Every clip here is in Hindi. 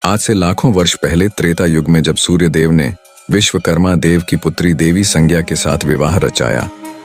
आज से लाखों वर्ष पहले त्रेता युग में जब सूर्य देव ने विश्वकर्मा देव की पुत्री देवी संज्ञा के साथ विवाह रचाया,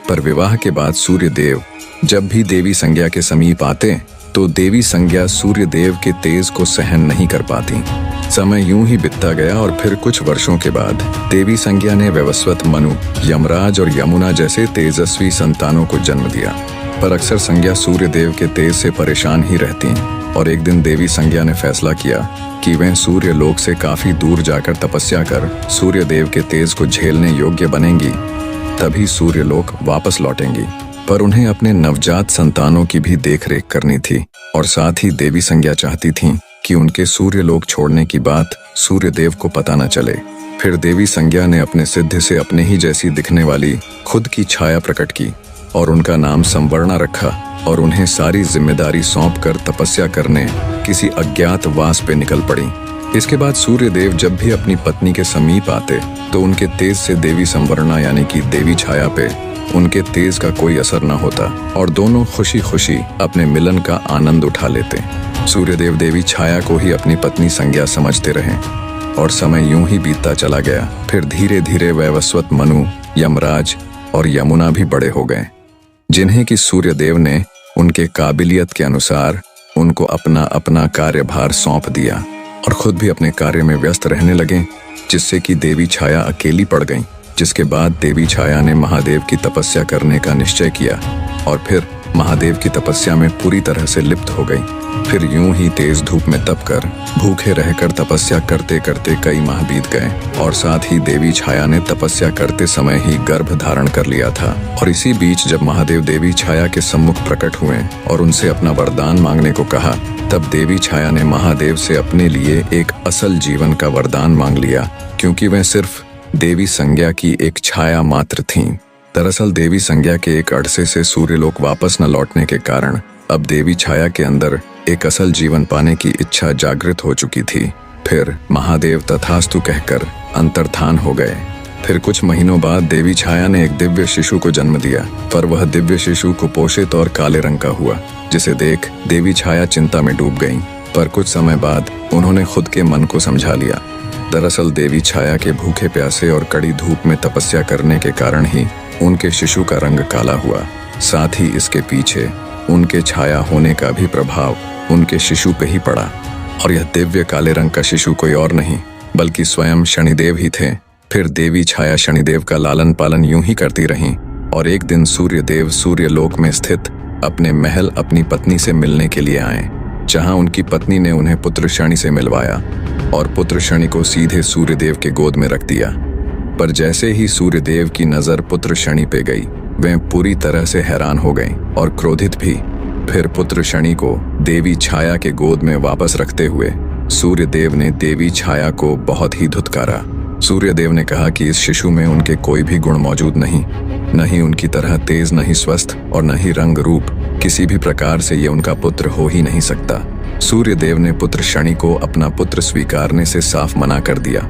पर विवाह के बाद सूर्य देव जब भी देवी संज्ञा के समीप आते तो देवी संज्ञा सूर्य देव के तेज को सहन नहीं कर पाती। समय यूं ही बीतता गया और फिर कुछ वर्षों के बाद देवी संज्ञा ने वैवस्वत मनु, यमराज और यमुना जैसे तेजस्वी संतानों को जन्म दिया। पर अक्सर संज्ञा सूर्य देव के तेज से परेशान ही रहती और एक दिन देवी संज्ञा ने फैसला किया कि वह सूर्य लोक से काफी दूर जाकर तपस्या कर सूर्य देव के तेज को झेलने योग्य बनेंगी, तभी सूर्य लोक वापस लौटेंगी। पर उन्हें अपने नवजात संतानों की भी देखरेख करनी थी और साथ ही देवी संज्ञा चाहती थीं कि उनके सूर्य लोक छोड़ने की बात सूर्य देव को पता न चले। फिर देवी संज्ञा ने अपने सिद्ध से अपने ही जैसी दिखने वाली खुद की छाया प्रकट की और उनका नाम संवर्णा रखा और उन्हें सारी जिम्मेदारी सौंपकर तपस्या करने किसी अज्ञात वास पे निकल पड़ी। इसके बाद सूर्य देव जब भी अपनी पत्नी के समीप आते तो उनके तेज से देवी संवर्णा यानी कि देवी छाया पे उनके तेज का कोई असर न होता और दोनों खुशी खुशी अपने मिलन का आनंद उठा लेते। सूर्यदेव देवी छाया को ही अपनी पत्नी संज्ञा समझते रहे और समय यूं ही बीतता चला गया। फिर धीरे धीरे वैवस्वत मनु, यमराज और यमुना भी बड़े हो गए, जिन्हें कि सूर्यदेव ने उनके काबिलियत के अनुसार उनको अपना अपना कार्यभार सौंप दिया और खुद भी अपने कार्य में व्यस्त रहने लगे, जिससे कि देवी छाया अकेली पड़ गई। जिसके बाद देवी छाया ने महादेव की तपस्या करने का निश्चय किया और फिर महादेव की तपस्या में पूरी तरह से लिप्त हो गई। फिर यूं ही तेज धूप में तपकर भूखे रहकर तपस्या करते करते कई माह बीत गए और साथ ही देवी छाया ने तपस्या करते समय ही गर्भ धारण कर लिया था। और इसी बीच जब महादेव देवी छाया के सम्मुख प्रकट हुए और उनसे अपना वरदान मांगने को कहा, तब देवी छाया ने महादेव से अपने लिए एक असल जीवन का वरदान मांग लिया, क्योंकि वह सिर्फ देवी संज्ञा की एक छाया मात्र थीं। दरअसल देवी संज्ञा के एक अरसे से सूर्यलोक वापस न लौटने के कारण अब देवी छाया के अंदर एक असल जीवन पाने की इच्छा जागृत हो चुकी थी। फिर महादेव तथास्तु कहकर अंतर्धान हो गए। फिर कुछ महीनों बाद देवी छाया ने एक दिव्य शिशु को जन्म दिया, पर वह दिव्य शिशु कुपोषित और काले रंग का हुआ, जिसे देख देवी छाया चिंता में डूब गईं। पर कुछ समय बाद उन्होंने खुद के मन को समझा लिया। दरअसल देवी छाया के भूखे प्यासे और कड़ी धूप में तपस्या करने के कारण ही उनके शिशु का रंग काला हुआ। साथ ही इसके पीछे उनके छाया होने का भी प्रभाव उनके शिशु पे ही पड़ा और यह दिव्य काले रंग का शिशु कोई और नहीं बल्कि स्वयं शनिदेव ही थे। फिर देवी छाया शनिदेव का लालन पालन यूं ही करती रहीं और एक दिन सूर्यदेव सूर्यलोक में स्थित अपने महल अपनी पत्नी से मिलने के लिए आए, जहां उनकी पत्नी ने उन्हें पुत्र शनि से मिलवाया और पुत्र शनि को सीधे सूर्यदेव के गोद में रख दिया। पर जैसे ही सूर्यदेव की नजर पुत्र शनि पे गई, वे पूरी तरह से हैरान हो गए और क्रोधित भी। फिर पुत्र शनि को देवी छाया के गोद में वापस रखते हुए सूर्यदेव ने देवी छाया को बहुत ही धुतकारा। सूर्यदेव ने कहा कि इस शिशु में उनके कोई भी गुण मौजूद नहीं, न ही उनकी तरह तेज, न ही स्वस्थ और न ही रंग रूप, किसी भी प्रकार से ये उनका पुत्र हो ही नहीं सकता। सूर्यदेव ने पुत्र शनि को अपना पुत्र स्वीकारने से साफ मना कर दिया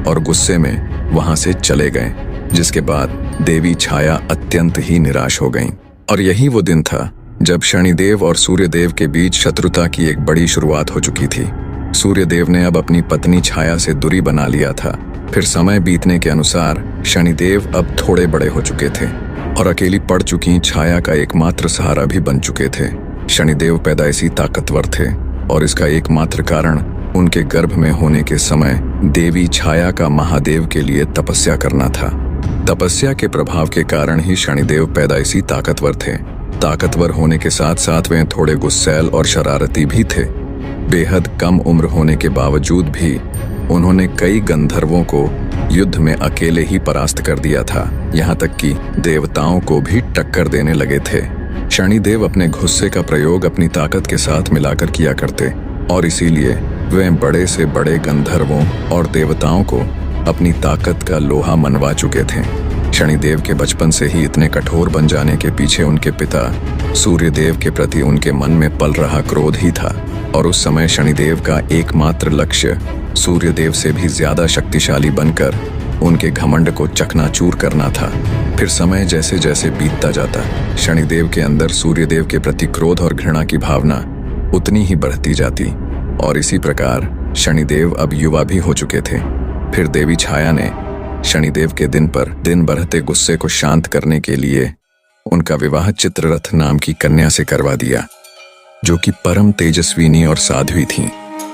और गुस्से में वहां से चले गए, जिसके बाद देवी छाया अत्यंत ही निराश हो गईं। और यही वो दिन था जब शनिदेव और सूर्यदेव के बीच शत्रुता की एक बड़ी शुरुआत हो चुकी थी। सूर्यदेव ने अब अपनी पत्नी छाया से दूरी बना लिया था। फिर समय बीतने के अनुसार शनिदेव अब थोड़े बड़े हो चुके थे और अकेली पड़ चुकी छाया का एकमात्र सहारा भी बन चुके थे। शनिदेव पैदाइशी ताकतवर थे और इसका एकमात्र कारण उनके गर्भ में होने के समय देवी छाया का महादेव के लिए तपस्या करना था। तपस्या के प्रभाव के कारण ही शनिदेव पैदाइशी ताकतवर थे। ताकतवर होने के साथ साथ वे थोड़े गुस्सैल और शरारती भी थे। बेहद कम उम्र होने के बावजूद भी उन्होंने कई गंधर्वों को युद्ध में अकेले ही परास्त कर दिया था, यहाँ तक कि देवताओं को भी टक्कर देने लगे थे। शनिदेव अपने गुस्से का प्रयोग अपनी ताकत के साथ मिलाकर किया करते और इसीलिए वे बड़े से बड़े गंधर्वों और देवताओं को अपनी ताकत का लोहा मनवा चुके थे। शनिदेव के बचपन से ही इतने कठोर बन जाने के पीछे उनके पिता सूर्यदेव के प्रति उनके मन में पल रहा क्रोध ही था और उस समय शनिदेव का एकमात्र लक्ष्य सूर्यदेव से भी ज्यादा शक्तिशाली बनकर उनके घमंड को चकनाचूर करना था। फिर समय जैसे जैसे बीतता जाता, शनिदेव के अंदर सूर्यदेव के प्रति क्रोध और घृणा की भावना उतनी ही बढ़ती जाती। और इसी प्रकार शनिदेव अब युवा भी हो चुके थे। फिर देवी छाया ने शनिदेव के दिन बढ़ते गुस्से को शांत करने के लिए उनका विवाह चित्ररथ नाम की कन्या से करवा दिया, जो कि परम तेजस्विनी और साध्वी थीं।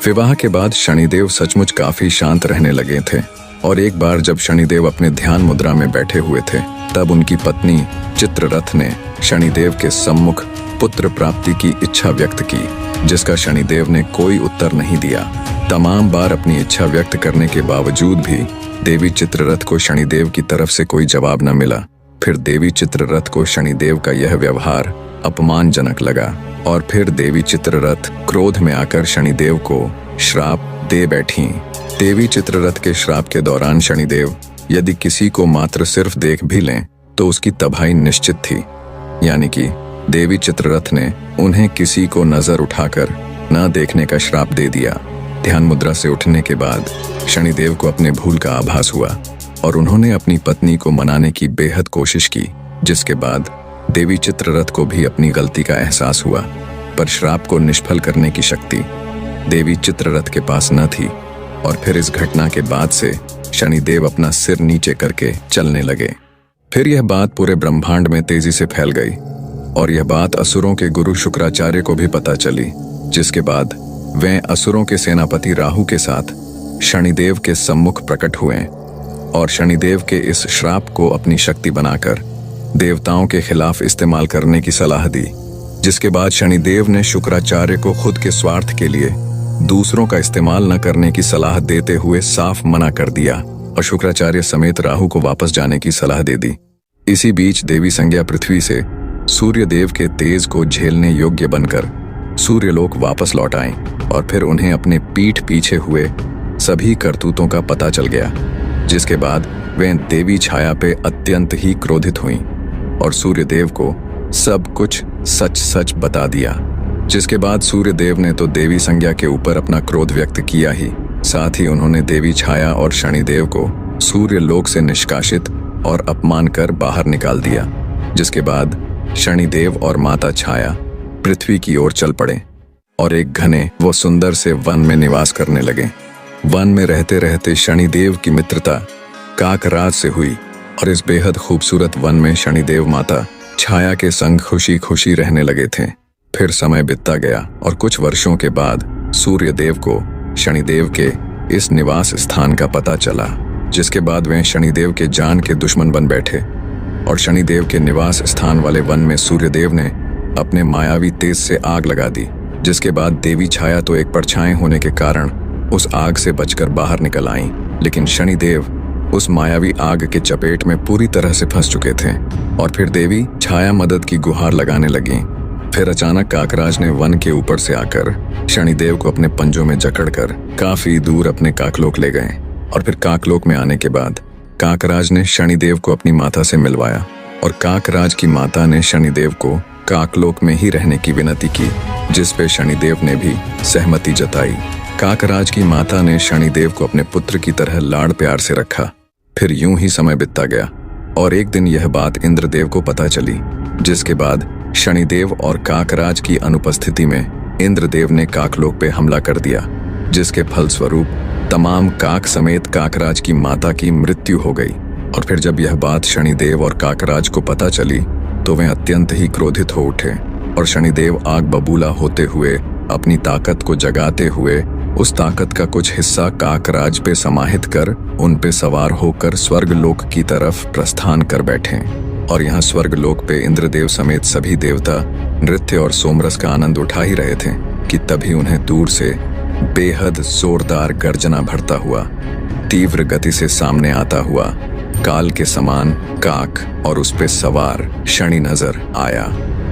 विवाह के बाद शनिदेव सचमुच काफी शांत रहने लगे थे और एक बार जब शनिदेव अपने ध्यान मुद्रा में बैठे हुए थे, तब उनकी पत्नी चित्ररथ ने शनिदेव के सम्मुख पुत्र प्राप्ति की इच्छा व्यक्त की, जिसका शनिदेव ने कोई उत्तर नहीं दिया। तमाम बार अपनी इच्छा व्यक्त करने के बावजूद भी देवी चित्ररथ को शनिदेव की तरफ से कोई जवाब न मिला। फिर देवी चित्ररथ को शनिदेव का यह व्यवहार अपमानजनक लगा और फिर देवी चित्ररथ क्रोध में आकर शनिदेव को श्राप दे बैठी। देवी चित्ररथ के श्राप के दौरान शनिदेव यदि किसी को मात्र सिर्फ देख भी लें तो उसकी तबाही निश्चित थी, यानी कि देवी चित्ररथ ने उन्हें किसी को नजर उठाकर न देखने का श्राप दे दिया। ध्यान मुद्रा से उठने के बाद शनिदेव को अपने भूल का आभास हुआ और उन्होंने अपनी पत्नी को मनाने की बेहद कोशिश की, जिसके बाद देवी चित्ररथ को भी अपनी गलती का एहसास हुआ, पर श्राप को निष्फल करने की शक्ति देवी चित्ररथ के पास न थी। और फिर इस घटना के बाद से शनिदेव अपना सिर नीचे करके चलने लगे। फिर यह बात पूरे ब्रह्मांड में तेजी से फैल गई और यह बात असुरों के गुरु शुक्राचार्य को भी पता चली, जिसके बाद वे असुरों के सेनापति राहु के साथ शनिदेव के सम्मुख प्रकट हुए और शनिदेव के इस श्राप को अपनी शक्ति बनाकर देवताओं के खिलाफ इस्तेमाल करने की सलाह दी, जिसके बाद शनिदेव ने शुक्राचार्य को खुद के स्वार्थ के लिए दूसरों का इस्तेमाल न करने की सलाह देते हुए साफ मना कर दिया और शुक्राचार्य समेत राहु को वापस जाने की सलाह दे दी। इसी बीच देवी संज्ञा पृथ्वी से सूर्य देव के तेज को झेलने योग्य बनकर सूर्यलोक वापस लौट आए और फिर उन्हें अपने पीठ पीछे हुए सभी करतूतों का पता चल गया, जिसके बाद वे देवी छाया पे अत्यंत ही क्रोधित हुईं और सूर्यदेव को सब कुछ सच सच बता दिया। जिसके बाद सूर्यदेव ने तो देवी संज्ञा के ऊपर अपना क्रोध व्यक्त किया ही, साथ ही उन्होंने देवी छाया और शनिदेव को सूर्यलोक से निष्कासित और अपमान कर बाहर निकाल दिया। जिसके बाद शनिदेव और माता छाया पृथ्वी की ओर चल पड़े और एक घने व सुंदर से वन में निवास करने लगे। वन में रहते रहते शनिदेव की मित्रता काकराज से हुई और इस बेहद खूबसूरत वन में शनिदेव माता छाया के संग खुशी खुशी रहने लगे थे। फिर समय बीतता गया और कुछ वर्षों के बाद सूर्यदेव को शनिदेव के इस निवास स्थान का पता चला, जिसके बाद वे शनिदेव के जान के दुश्मन बन बैठे और शनिदेव के निवास स्थान वाले वन में सूर्यदेव ने अपने मायावी तेज से आग लगा दी। जिसके बाद देवी छाया तो एक परछाई होने के कारण उस आग से बचकर बाहर निकल आईं, लेकिन शनिदेव उस मायावी आग के चपेट में पूरी तरह से फंस चुके थे। और फिर देवी छाया मदद की गुहार लगाने लगी। फिर अचानक काकराज ने वन के ऊपर से आकर शनिदेव को अपने पंजों में जकड़कर काफी दूर अपने काकलोक ले गए और फिर काकलोक में आने के बाद काकराज ने शनिदेव को अपनी माता से मिलवाया और काकराज की माता ने शनिदेव को काकलोक में ही रहने की विनती की, जिस पे शनिदेव ने भी सहमति जताई। काकराज की माता ने शनिदेव को अपने पुत्र की तरह लाड़ प्यार से रखा। फिर यूं ही समय बीतता गया और एक दिन यह बात इंद्रदेव को पता चली, जिसके बाद शनिदेव और काकराज की अनुपस्थिति में इंद्रदेव ने काकलोक पे हमला कर दिया, जिसके फलस्वरूप तमाम काक समेत काकराज की माता की मृत्यु हो गई। और फिर जब यह बात शनिदेव और काकराज को पता चली तो वे अत्यंत ही क्रोधित हो उठे और शनिदेव आग बबूला होते हुए अपनी ताकत को जगाते हुए उस ताकत का कुछ हिस्सा काकराज पे समाहित कर उन पे सवार होकर स्वर्गलोक की तरफ प्रस्थान कर बैठे। और यहाँ स्वर्गलोक पे इंद्रदेव समेत सभी देवता नृत्य और सोमरस का आनंद उठा ही रहे थे कि तभी उन्हें दूर से बेहद जोरदार गर्जना भरता हुआ तीव्र गति से सामने आता हुआ काल के समान काक और उस पे सवार शनि नजर आया,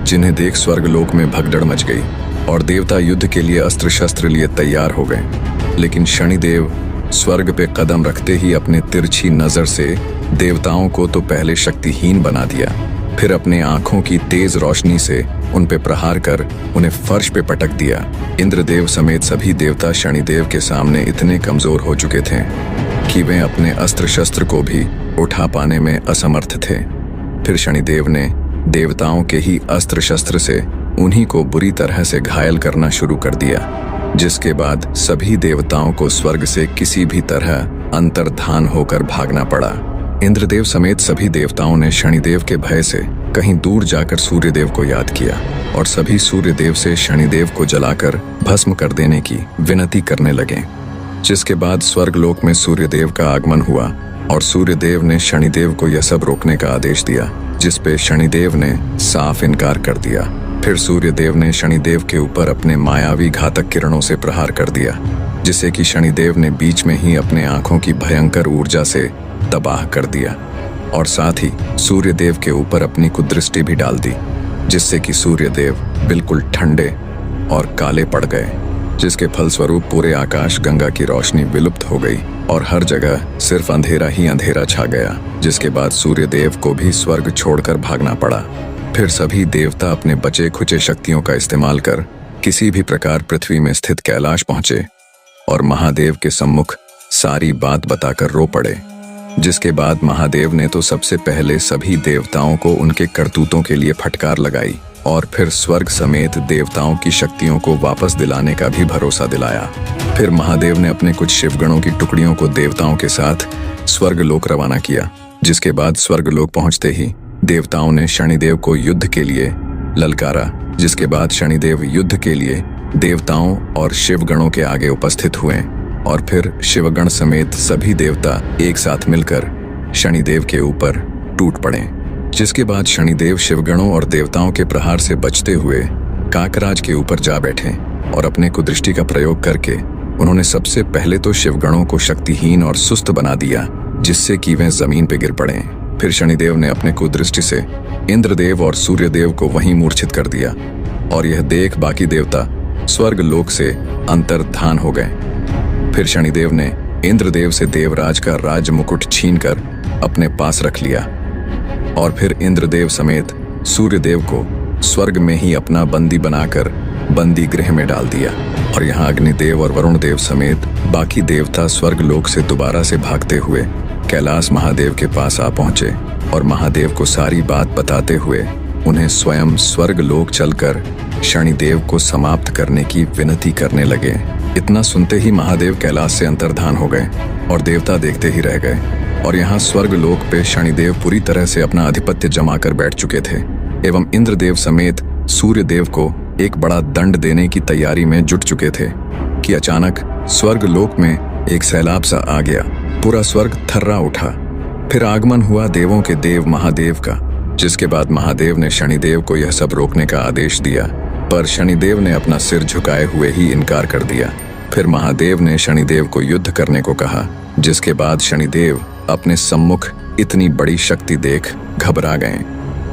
जिन्हें देख स्वर्गलोक में भगदड़ मच गई और देवता युद्ध के लिए अस्त्र शस्त्र लिए तैयार हो गए। लेकिन शनिदेव स्वर्ग पे कदम रखते ही अपने तिरछी नजर से देवताओं को तो पहले शक्तिहीन बना दिया, फिर अपने आंखों की तेज रोशनी से उन पे प्रहार कर उन्हें फर्श पे पटक दिया। इंद्रदेव समेत सभी देवता शनिदेव के सामने इतने कमजोर हो चुके थे कि वे अपने अस्त्र शस्त्र को भी उठा पाने में असमर्थ थे। फिर शनिदेव ने देवताओं के ही अस्त्र शस्त्र से उन्हीं को बुरी तरह से घायल करना शुरू कर दिया। जिसके बाद सभी देवताओं को स्वर्ग से किसी भी तरह अंतर्धान होकर भागना पड़ा। इंद्रदेव समेत सभी देवताओं ने शनिदेव के भय से कहीं दूर जाकर सूर्यदेव को याद किया और सभी सूर्यदेव से शनिदेव को जलाकर भस्म कर देने की विनती करने लगे। जिसके बाद स्वर्गलोक में सूर्यदेव का आगमन हुआ और सूर्यदेव ने शनिदेव को यह सब रोकने का आदेश दिया, जिस पे शनिदेव ने साफ इनकार कर दिया। फिर सूर्यदेव ने शनिदेव के ऊपर अपने मायावी घातक किरणों से प्रहार कर दिया, जिससे कि शनिदेव ने बीच में ही अपने आंखों की भयंकर ऊर्जा से तबाह कर दिया और साथ ही सूर्यदेव के ऊपर अपनी कुदृष्टि भी डाल दी, जिससे कि सूर्यदेव बिल्कुल ठंडे और काले पड़ गए, जिसके फलस्वरूप पूरे आकाश गंगा की रोशनी विलुप्त हो गई और हर जगह सिर्फ अंधेरा ही अंधेरा छा गया। जिसके बाद सूर्यदेव को भी स्वर्ग छोड़कर भागना पड़ा। फिर सभी देवता अपने बचे खुचे शक्तियों का इस्तेमाल कर किसी भी प्रकार पृथ्वी में स्थित कैलाश पहुंचे और महादेव के सम्मुख सारी बात बताकर रो पड़े। जिसके बाद महादेव ने तो सबसे पहले सभी देवताओं को उनके करतूतों के लिए फटकार लगाई और फिर स्वर्ग समेत देवताओं की शक्तियों को वापस दिलाने का भी भरोसा दिलाया। फिर महादेव ने अपने कुछ शिवगणों की टुकड़ियों को देवताओं के साथ स्वर्गलोक रवाना किया। जिसके बाद स्वर्गलोक पहुंचते ही देवताओं ने शनिदेव को युद्ध के लिए ललकारा। जिसके बाद शनिदेव युद्ध के लिए देवताओं और शिवगणों के आगे उपस्थित हुए और फिर शिवगण समेत सभी देवता एक साथ मिलकर शनिदेव के ऊपर टूट पड़े। जिसके बाद शनिदेव शिवगणों और देवताओं के प्रहार से बचते हुए काकराज के ऊपर जा बैठे और अपने कुदृष्टि का प्रयोग करके उन्होंने सबसे पहले तो शिवगणों को शक्तिहीन और सुस्त बना दिया, जिससे कि वे जमीन पर गिर पड़े। फिर शनिदेव ने अपने कुदृष्टि से इंद्रदेव और सूर्यदेव को वहीं मूर्छित कर दिया और यह देख बाकी देवता स्वर्ग लोक से अंतर्धान हो गए। फिर शनिदेव ने इंद्रदेव से देवराज का राज मुकुट छीनकर अपने पास रख लिया और फिर इंद्रदेव समेत सूर्यदेव को स्वर्ग में ही अपना बंदी बनाकर बंदी गृह में डाल दिया और यहाँ अग्निदेव और वरुण देव समेत बाकी देवता स्वर्ग लोक से दोबारा से भागते हुए कैलाश महादेव के पास आ पहुंचे और महादेव को सारी बात बताते हुए उन्हें स्वयं स्वर्ग लोक चलकर शनिदेव को समाप्त करने की विनती करने लगे। इतना सुनते ही महादेव कैलाश से अंतर्धान हो गए और देवता देखते ही रह गए और यहाँ स्वर्ग लोक पे शनिदेव पूरी तरह से अपना आधिपत्य जमाकर बैठ चुके थे एवं इंद्रदेव समेत सूर्यदेव को एक बड़ा दंड देने की तैयारी में जुट चुके थे कि अचानक स्वर्ग लोक में एक सैलाब सा आ गया। पूरा स्वर्ग थर्रा उठा। फिर आगमन हुआ देवों के देव महादेव का। जिसके बाद महादेव ने शनिदेव को यह सब रोकने का आदेश दिया, पर शनिदेव ने अपना सिर झुकाए हुए ही इनकार कर दिया। फिर महादेव ने शनिदेव को युद्ध करने को कहा, जिसके बाद शनिदेव अपने सम्मुख इतनी बड़ी शक्ति देख घबरा गए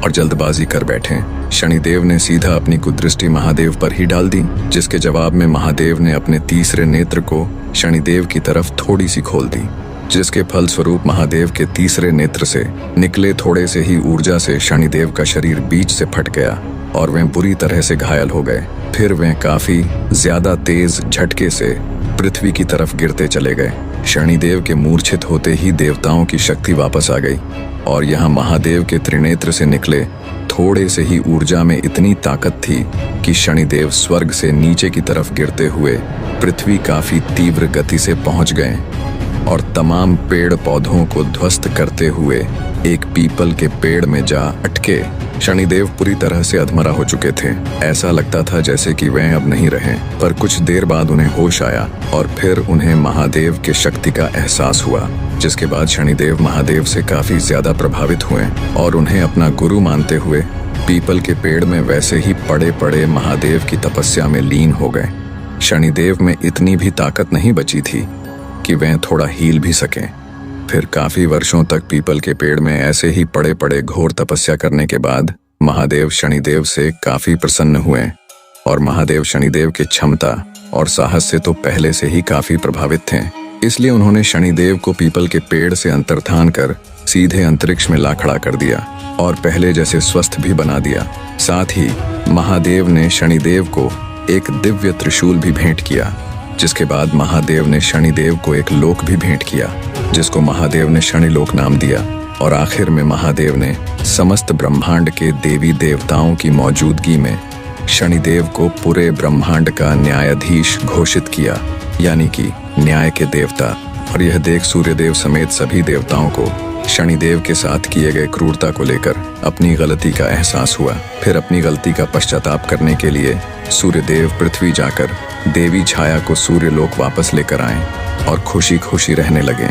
और जल्दबाजी कर बैठे। शनिदेव ने सीधा अपनी कुदृष्टि महादेव पर ही डाल दी, जिसके जवाब में महादेव ने अपने तीसरे नेत्र को शनिदेव की तरफ थोड़ी सी खोल दी, जिसके फलस्वरूप महादेव के तीसरे नेत्र से निकले थोड़े से ही ऊर्जा से शनिदेव का शरीर बीच से फट गया और वे बुरी तरह से घायल हो गए। फिर वे काफी ज्यादा तेज झटके से पृथ्वी की तरफ गिरते चले गए। शनिदेव के मूर्छित होते ही देवताओं की शक्ति वापस आ गई और यहाँ महादेव के त्रिनेत्र से निकले थोड़े से ही ऊर्जा में इतनी ताकत थी कि शनिदेव स्वर्ग से नीचे की तरफ गिरते हुए पृथ्वी काफी तीव्र गति से पहुंच गए और तमाम पेड़ पौधों को ध्वस्त करते हुए एक पीपल के पेड़ में जा अटके। शनिदेव पूरी तरह से अधमरा हो चुके थे। ऐसा लगता था जैसे कि वे अब नहीं रहे, पर कुछ देर बाद उन्हें होश आया और फिर उन्हें महादेव के शक्ति का एहसास हुआ। जिसके बाद शनिदेव महादेव से काफी ज्यादा प्रभावित हुए और उन्हें अपना गुरु मानते हुए पीपल के पेड़ में वैसे ही पड़े पड़े महादेव की तपस्या में लीन हो गए। शनिदेव में इतनी भी ताकत नहीं बची थी कि वे थोड़ा हील भी सकें। फिर काफी वर्षों तक पीपल के पेड़ में ऐसे ही पड़े पड़े घोर तपस्या करने के बाद महादेव शनिदेव से काफी प्रसन्न हुए और महादेव शनिदेव की क्षमता और साहस से तो पहले से ही काफी प्रभावित थे। इसलिए उन्होंने शनिदेव को पीपल के पेड़ से अंतर्धान कर सीधे अंतरिक्ष में ला खड़ा कर दिया और पहले जैसे स्वस्थ भी बना दिया। साथ ही महादेव ने शनिदेव को एक दिव्य त्रिशूल भी भेंट किया, जिसके बाद महादेव ने शनिदेव को एक लोक भी भेंट किया, जिसको महादेव ने शनिलोक नाम दिया। और आखिर में महादेव ने समस्त ब्रह्मांड के देवी देवताओं की मौजूदगी में शनिदेव को पूरे ब्रह्मांड का न्यायाधीश घोषित किया, यानी कि न्याय के देवता। और यह देख सूर्यदेव समेत सभी देवताओं को शनिदेव के साथ किए गए क्रूरता को लेकर अपनी गलती का एहसास हुआ। फिर अपनी गलती का पश्चाताप करने के लिए सूर्यदेव पृथ्वी जाकर देवी छाया को सूर्यलोक वापस लेकर आए और खुशी खुशी रहने लगे।